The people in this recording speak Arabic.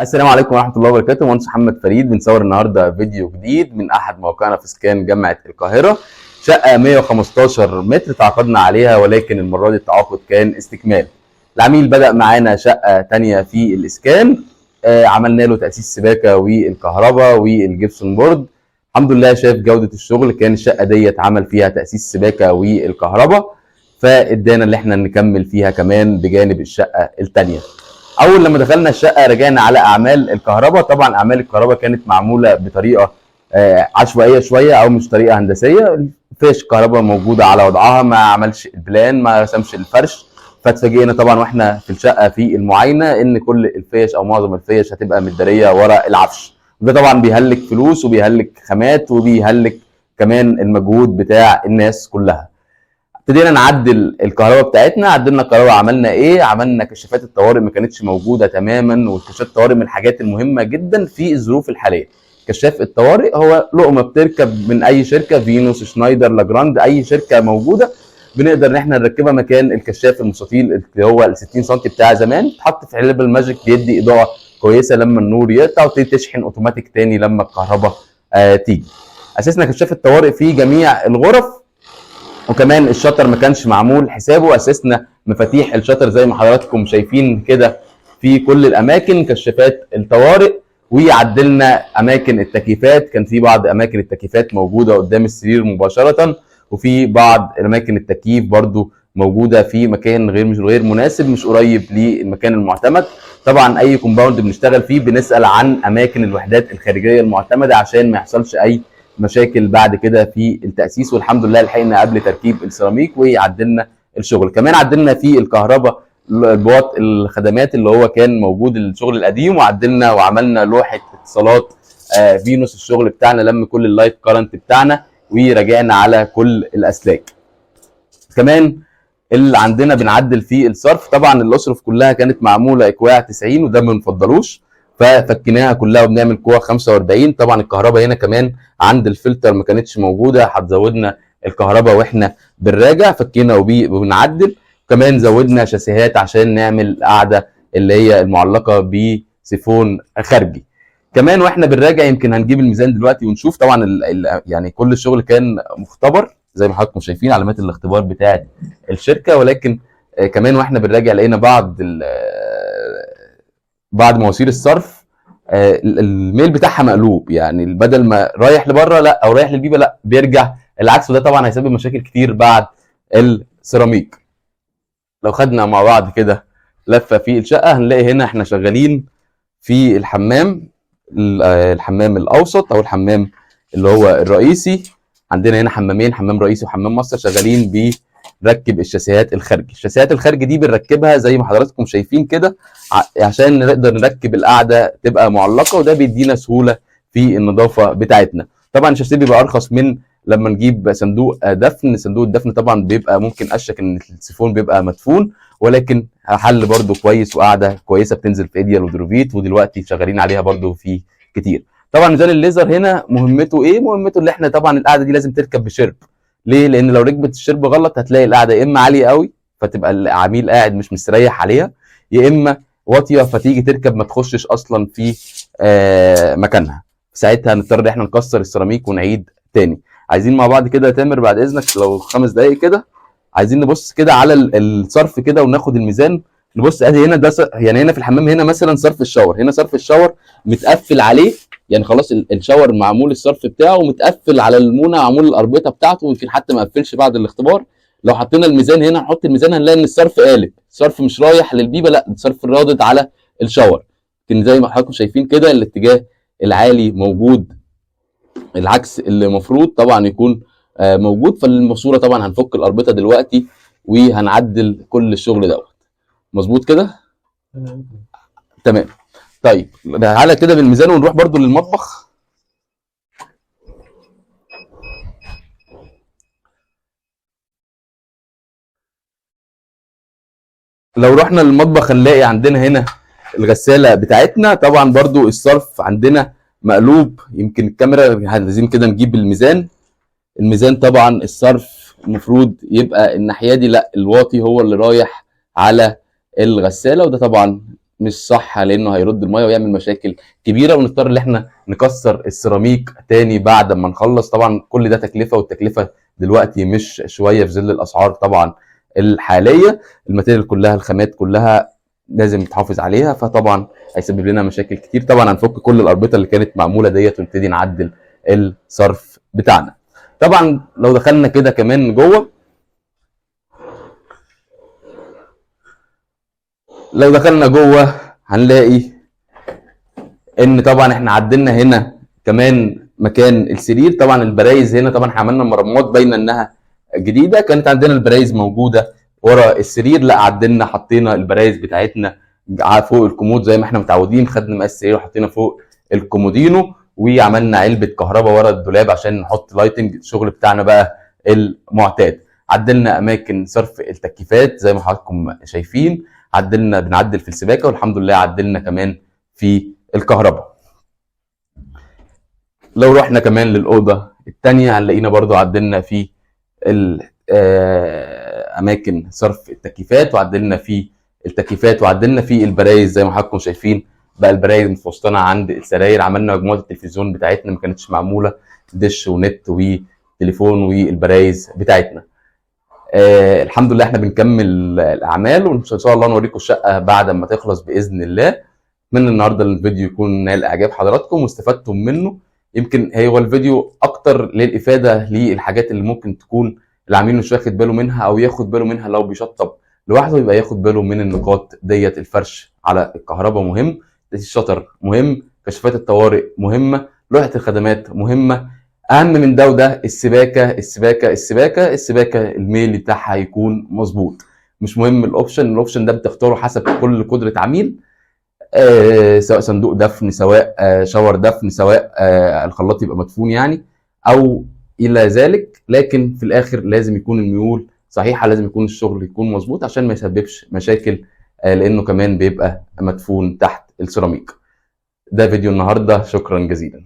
السلام عليكم ورحمة الله وبركاته. مهندس محمد فريد بنصور النهارده فيديو جديد من أحد مواقعنا في اسكان جامعة القاهرة. شقة 115 متر تعاقدنا عليها، ولكن المرة دي التعاقد كان استكمال. العميل بدأ معانا شقة تانية في الإسكان، عملنا له تأسيس سباكة والكهرباء والجبسون بورد. الحمد لله شاف جودة الشغل، كان الشقة ديت عمل فيها تأسيس سباكة والكهرباء، فادانا اللي احنا نكمل فيها كمان بجانب الشقة التانية. اول لما دخلنا الشقه رجعنا على اعمال الكهرباء. طبعا اعمال الكهرباء كانت معموله بطريقه عشوائيه شويه او مش طريقه هندسيه. فيش كهرباء موجوده على وضعها، ما عملش البلان، ما رسمش الفرش. فاتفاجئنا طبعا واحنا في الشقه في المعاينه ان كل الفيش او معظم الفيش هتبقى متداريه ورا العفش، وده طبعا بيهلك فلوس وبيهلك خامات وبيهلك كمان المجهود بتاع الناس كلها. ابتدينا نعدل الكهرباء بتاعتنا. عدلنا الكهرباء، عملنا ايه؟ عملنا كشافات الطوارئ ما كانتش موجوده تماما، والكشافات الطوارئ من الحاجات المهمه جدا في الظروف الحاليه. كشاف الطوارئ هو لقمه بتركب من اي شركه، فينوس، شنايدر، لاجراند، اي شركه موجوده بنقدر ان احنا نركبها مكان الكشاف المستطيل اللي هو ال 60 سم بتاع زمان، تحط في علب الماجيك بيدي اضاءه كويسه لما النور يقطع، وتبتدي تشحن اوتوماتيك تاني لما الكهرباء تيجي. اسسنا كشاف الطوارئ في جميع الغرف، وكمان الشطر ما كانش معمول حسابه. اسسنا مفاتيح الشطر زي ما حضراتكم شايفين كده في كل الاماكن، كشافات الطوارئ. وعدلنا اماكن التكييفات، كان في بعض اماكن التكييفات موجوده قدام السرير مباشره، وفي بعض اماكن التكييف برضو موجوده في مكان غير مناسب، مش قريب للمكان المعتمد. طبعا اي كومباوند بنشتغل فيه بنسال عن اماكن الوحدات الخارجيه المعتمده عشان ما يحصلش اي مشاكل بعد كده في التاسيس. والحمد لله لحقنا قبل تركيب السيراميك وعدلنا الشغل. كمان عدلنا في الكهرباء البواط الخدمات اللي هو كان موجود الشغل القديم، وعدلنا وعملنا لوحه اتصالات فينوس. الشغل بتاعنا لم كل اللايت كارنت بتاعنا ورجعنا على كل الاسلاك. كمان اللي عندنا بنعدل في الصرف. طبعا الاسرف كلها كانت معموله اكواع 90 وده ما بنفضلوش، ففكيناها كلها وبنعمل كوع 45. طبعا الكهرباء هنا كمان عند الفلتر ما كانتش موجوده، هتزودنا الكهرباء واحنا بنراجع، فكينا وبنعدل. كمان زودنا شاسيهات عشان نعمل قاعده اللي هي المعلقه بسيفون خارجي. كمان واحنا بنراجع يمكن هنجيب الميزان دلوقتي ونشوف. طبعا يعني كل الشغل كان مختبر زي ما حضراتكم شايفين علامات الاختبار بتاعه الشركه، ولكن كمان واحنا بنراجع لقينا بعض مواسير الصرف الميل بتاعها مقلوب، يعني بدل ما رايح لبره لا او رايح للبيبه لا بيرجع العكس، وده طبعا هيسبب مشاكل كتير بعد السيراميك. لو خدنا مع بعض كده لفه في الشقه هنلاقي هنا احنا شغالين في الحمام الاوسط او الحمام اللي هو الرئيسي. عندنا هنا حمامين، حمام رئيسي وحمام ماستر، شغالين بنركب الشاسيهات الخارجي. الشاسيهات الخارجي دي بنركبها زي ما حضراتكم شايفين كده عشان نقدر نركب القاعده تبقى معلقه، وده بيدينا سهوله في النظافه بتاعتنا. طبعا الشاسيه بيبقى ارخص من لما نجيب صندوق دفن. صندوق الدفن طبعا بيبقى ممكن اشك ان السيفون بيبقى مدفون، ولكن حل برده كويس وقاعده كويسه بتنزل في ايديال ودروفيت، ودلوقتي شغالين عليها برده في كتير. طبعا ميزان الليزر هنا مهمته ايه؟ مهمته اللي احنا طبعا القاعده دي لازم تركب بشرب. ليه؟ لان لو ركبت الشرب غلط هتلاقي القاعده يا اما عاليه قوي فتبقى العميل قاعد مش مستريح عليها، يا اما واطيه فتيجي تركب ما تخشش اصلا في مكانها. ساعتها هنضطر ان احنا نكسر السيراميك ونعيد تاني. عايزين مع بعض كده يا تامر بعد اذنك لو 5 دقايق كده، عايزين نبص كده على الصرف كده وناخد الميزان. نبص ادي هنا ده يعني هنا في الحمام هنا مثلا صرف الشاور، هنا صرف الشاور متقفل عليه، يعني خلاص الشاور معمول الصرف بتاعه متقفل على المونه، معمول الاربطه بتاعته، ويمكن حتى ما قفلش بعد الاختبار. لو حطينا الميزان هنا نحط الميزان هنلاقي ان الصرف قالب، الصرف مش رايح للبيبه، لا الصرف رادد على الشاور. لكن زي ما حضراتكم شايفين كده الاتجاه العالي موجود، العكس اللي المفروض طبعا يكون موجود. فالماسوره طبعا هنفك الاربطه دلوقتي وهنعدل كل الشغل دوت. مظبوط كده؟ تمام. طيب تعالى كده بالميزان ونروح برضو للمطبخ. لو رحنا للمطبخ هنلاقي عندنا هنا الغساله بتاعتنا. طبعا برضو الصرف عندنا مقلوب، يمكن الكاميرا عايزين كده نجيب الميزان طبعا الصرف المفروض يبقى الناحيه دي، لا الواطي هو اللي رايح على الغساله، وده طبعا مش صح، لانه هيرد الميه ويعمل مشاكل كبيره، ونضطر ان احنا نكسر السيراميك تاني بعد ما نخلص. طبعا كل ده تكلفه، والتكلفه دلوقتي مش شويه في ظل الاسعار طبعا الحاليه. الماتيريال كلها، الخامات كلها لازم تحافظ عليها، فطبعا هيسبب لنا مشاكل كتير. طبعا هنفك كل الاربطه اللي كانت معموله ديت ونبتدي نعدل الصرف بتاعنا. طبعا لو دخلنا كده كمان جوه، لو دخلنا جوه هنلاقي ان طبعا احنا عدلنا هنا كمان مكان السرير. طبعا البرايز هنا طبعا عملنا مرمات باينه انها جديده، كانت عندنا البرايز موجوده ورا السرير، لا عدلنا حطينا البرايز بتاعتنا فوق الكومود زي ما احنا متعودين، خدنا مقاس السرير وحطينا فوق الكومودينو، وعملنا علبه كهرباء ورا الدولاب عشان نحط لايتنج، الشغل بتاعنا بقى المعتاد. عدلنا اماكن صرف التكييفات زي ما حضراتكم شايفين، عدلنا بنعدل في السباكه، والحمد لله عدلنا كمان في الكهرباء. لو رحنا كمان للاوضه الثانيه هنلاقينا برضو عدلنا في اماكن صرف التكييفات، وعدلنا في التكييفات، وعدلنا في البرايز زي ما حضراتكم شايفين. بقى البرايز متوسطنه عند السراير، عملنا مجموعه التلفزيون بتاعتنا ما كانتش معموله، دش ونت وتليفون والبرايز بتاعتنا. الحمد لله احنا بنكمل الاعمال، وان شاء الله نوريكم الشقه بعد ما تخلص باذن الله. اتمنى النهارده الفيديو يكون نال اعجاب حضراتكم واستفدتم منه. يمكن هو الفيديو اكتر للافاده للحاجات اللي ممكن تكون العميل مش واخد باله منها، او ياخد باله منها لو بيشطب لوحده، يبقى ياخد باله من النقاط ديت. الفرش على الكهرباء مهم، الشطر مهم، كشافات الطوارئ مهمه، لوحه الخدمات مهمه. اهم من ده وده السباكه الميل بتاعها يكون مظبوط. مش مهم الاوبشن ده بتختاره حسب كل قدره عميل، سواء صندوق دفن، سواء شاور دفن، سواء الخلاط يبقى مدفون يعني، او الى ذلك. لكن في الاخر لازم يكون الميول صحيحه، لازم يكون الشغل يكون مظبوط عشان ما يسببش مشاكل، لانه كمان بيبقى مدفون تحت السيراميك. ده فيديو النهارده، شكرا جزيلا.